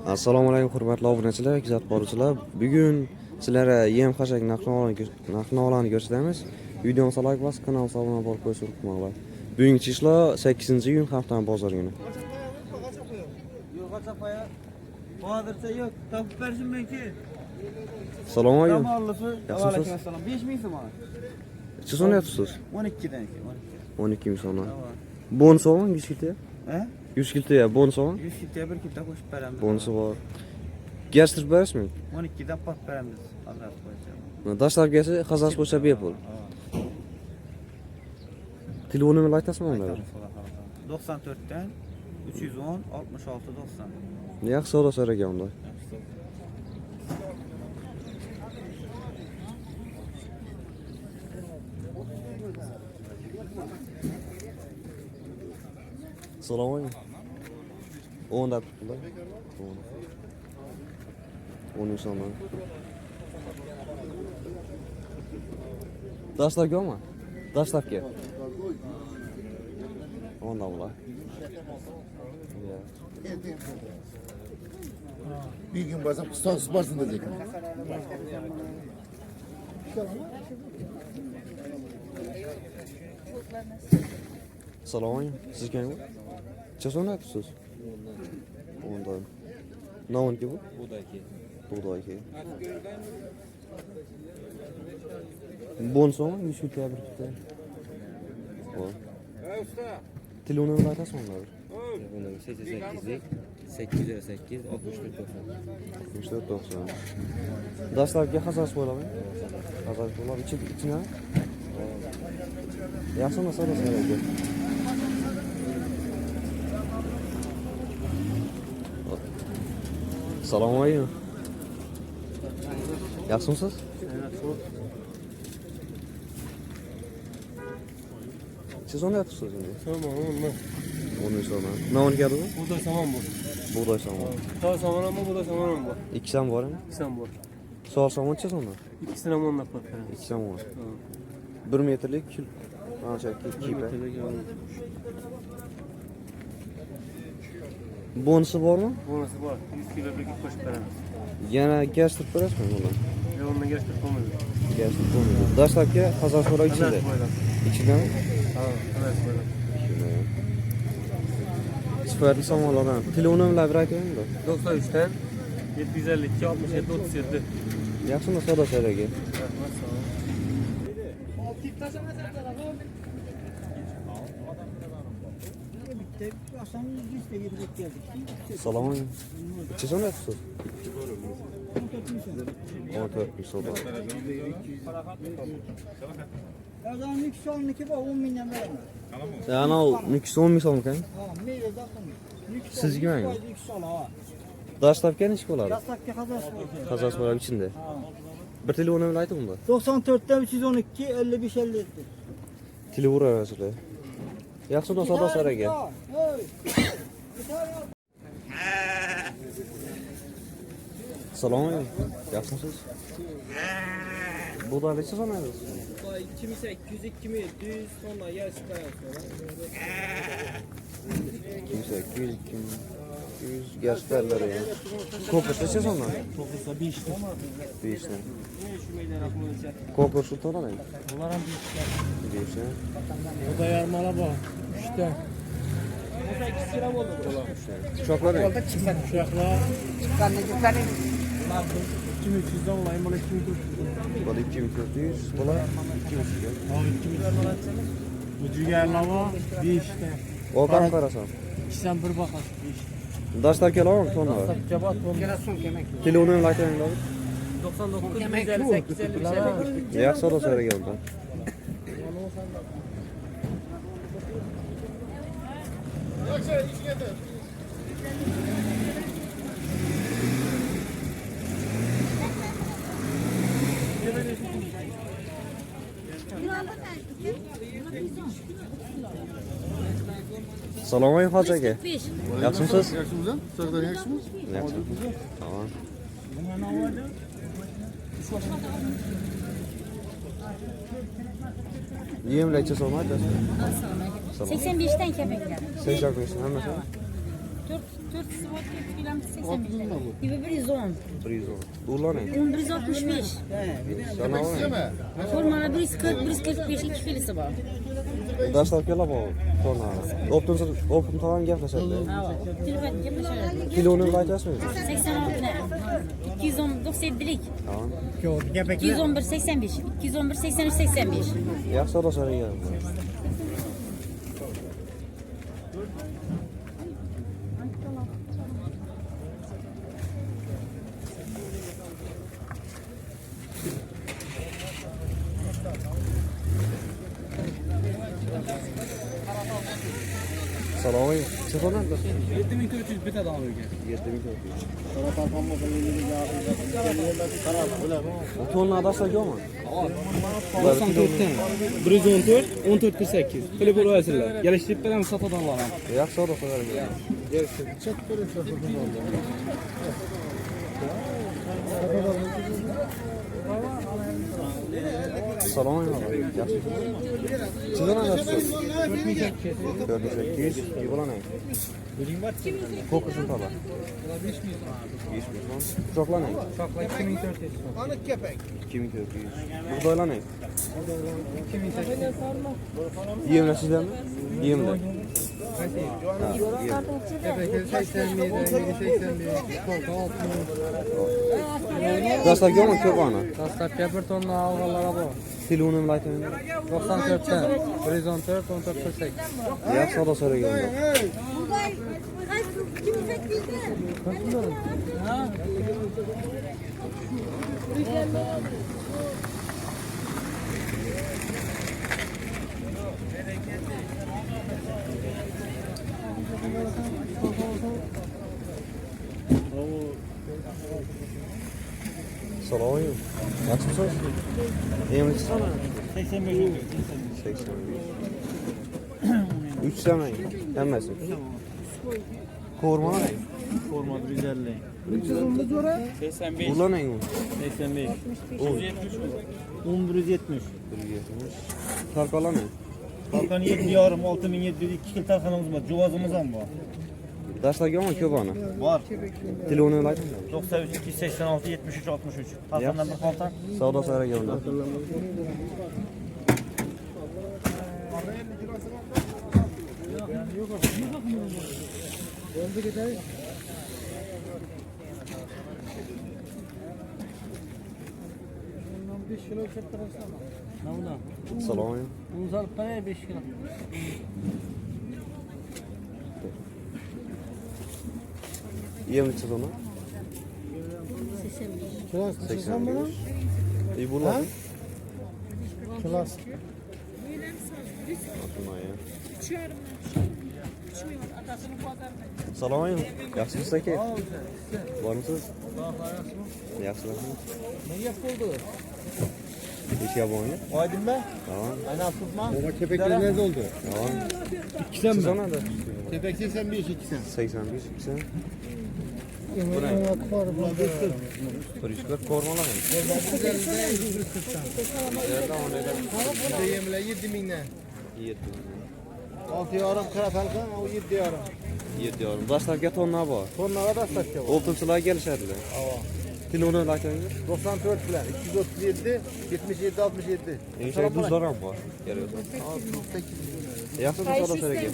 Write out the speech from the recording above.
Assalomu alaykum hurmatli obunachilar, kuzatib boruvchilar. Bugun sizlarga yem xashak narx-navolarni ko'rsatamiz. Videomizni like bosib, kanalga obuna bo'lib qo'yishni unutmanglar. Bugungi ishlar 8-iyun haftaning bozor kuni. Hozircha yo'q, topib berishim mumkin. Assalomu alaykum. Alaykum assalom. 5000 so'm. Necha so'rayapsiz? 12 dan. 12 ming so'm. Bonusmi 100 kilta? Ha? 100 kilta ya bonusmi? 100 kilta bir kilta qo'shib beramiz. Bonusi bor. Gaztirib berasizmi? 12 dan pat beramiz. Hazrat qo'yacağım. Dastlabkisi hazas bo'lsa bepul. Telefonimni aytasizmi unda? 94 dan 310 66 90. Yaxshi savdo so'ragan unda. Assalomu alaykum. 10 da tutdilar. 10 so'm. Dastlabkimi? Dastlabki. 10 da bular. Bir gün bazen kıstansız barsın diyecek. Assalomu alaykum. Siz kimmi? Necha so'rayapsiz? 10 dan. Navonki bu? Buğdayki. Bonusmi? 100 kilta bir kilta. Bor. Telefonimni aytasizmi unda? 88'lik 808 64 64 90. Dastlabki hazas bo'ladimi? Hazas bo'ladi. İçine? Yaxshimi savdo so'raydi? Assalomu alaykum. Yaxshimisiz? Siz onu yapıyorsunuz şimdi? Tamam, onunla. Onu sonra. Ne onu geldi bu? Bu da saman bu. Buğday saman. Ta saman ama bu da saman ama. İkisinden var mı? İkisinden bu. Soğal saman çiz onu. İkisinden onunla patlarım. İkisinden var. 1 metrelik kil. Kibe. Bonusu var mı? Bonusu var. 100 kilo bir koşup veremez. Yine gerçek parası mı bunlar? Ve onunla gerçekten olmuyor. Gerçek olmuyor. Dastlabki hazar sonra içinde. İçinde mi? Tamam, evet böyle. Sıfırlı samanlardan. Telefonumla bir aytayım da. 93'ten 752 67 37. Yaxshimi savdo so'raga? Assalomu alaykum. Necha so'rayapsiz? 14 ming so'm. Adam 212 bor 10 mingdan beraman. Yani o 210 ming so'm ekan. Ha, meyda zakon. Sizga mi? 200 ha. Dastlabki necha bo'ladi? Dastlabki hazas bo'ldi. Hazas bo'lar içinde. Bir telefonimni aytib unda. 94 dan 312 55 57. Telefon arasida. Yaxshi unda savdo so'raga. Assalomu alaykum. Yaxshimisiz? Bu da necha so'rayapsiz? 2800 2700 sonra yarısı bayağı sonra. 2800 200 gerçeklerler ya. Kopuz neça so'm? Toplusa 5 lira. 5 lira. Şu meydan akımı içer. Kopuz şu to'la ne? Bunlar hem 5 lira. 5 lira. Bu da yarmala bak. 3'te. Bu da 2 lira oldu bu. Uçaklar ne? Uçaklar. Çıkanı. 2300'den olayım bana 2400. Bu da 2400. Bu da 2300. Abi 2000. Bu ciğerlava 5 'te. O kadar parası. İkisinden bir bakar. 5 'te. Daşlar kelo mu sonra? Cebat oldu. Telefonumla aytayım da. 99 158 50 Yaxshi savdo so'raga unda. Assalomu alaykum hoji aka. Yaxshimisiz? Yaxshimiz? Sizlar yaxshimisiz? Yaxshi. Tamam. Yemleçe sormaydı. 85'ten kepekler. 85 hemen. 4 sıvı 4 kilometre 80 bin. İbi 110. 110. Ulan ne? 165. Sana o ne? Formana 140, 145 2 filisi var. Daşlar kela bu. Sonra. Optun tamam gaplaşadi. Ha, telefon yapışır. Kilonu aytasınız. 86 ne? 297'lik. Tamam. 211 85. 211 83 85. Yaxshi da so'rang ya. Assalomu alaykum. Telefon nerede? 7400 bitta daha öyle. 7400. Tonna daşlar yo'qmi? 94'ten 114 14 48. Qilib urasizlar. Kelishib beramiz sotadi Allohim. Yaxshi da so'rang ya. Assalomu alaykum. Yaxshi. Sizdan adashsiz. 4800. Yubolanay. Ko'kisini topa. 5 milyon. Uchoqlanay. Uchoqlar 2400. 2400. Buğdaylanay. 2800. Yemler sizlarmi? Yemler. Dastlabki omon ko'p ana. Dastlabki 1 tonna avvallara bor. Telefonni aytaymi? 94'ten 114 14 48. Yaxshi da so'ragan. Assalomu alaykum. Yaxshimisiz? Emlik sana? 85. 85. 3 sene. Hammasi. Ko'rma. Forma 150. 85. Ulanay u. 85. 170. 1170. Tarqalanay. Kalkan 7 yarım 6700 2 kil tarkanımız var. Cuvazımız ham var. Dastlabki omon ko'p ana. Var. Telefonni aytaymi? 93 286 73 63. Tarkandan bir kalkan. Savdo so'ragan. Assalomu alaykum. Uzal paraya 5 kilo. Yemlik sezonu? 85. İyi bunlar. Klas. Assalomu alaykum. Yaxshimisiz aka? Bormisiz? Yaxshilarmi? Ne gap bo'ldi? Ish yapmaymi? Aydın be. Tamam. Aynen tutma. Ama kepekler nerede oldu? Tamam. İkisen mi? Sezonada? Kepek 85 ikisen. 85 ikisi. Turistlar kormalar mı? Bir de yemle 7 minden. 7. 6 yarım kırat halka o 7 yarım. 7 yarım. Dastlabki tonna bor. Tonlara da satıyor. Oltinchilar kelishadilar. Telefonni aytaymi? 94 bilen 237 77 67. Enişte duzlar ham bor. Yaxshi savdo so'ragan.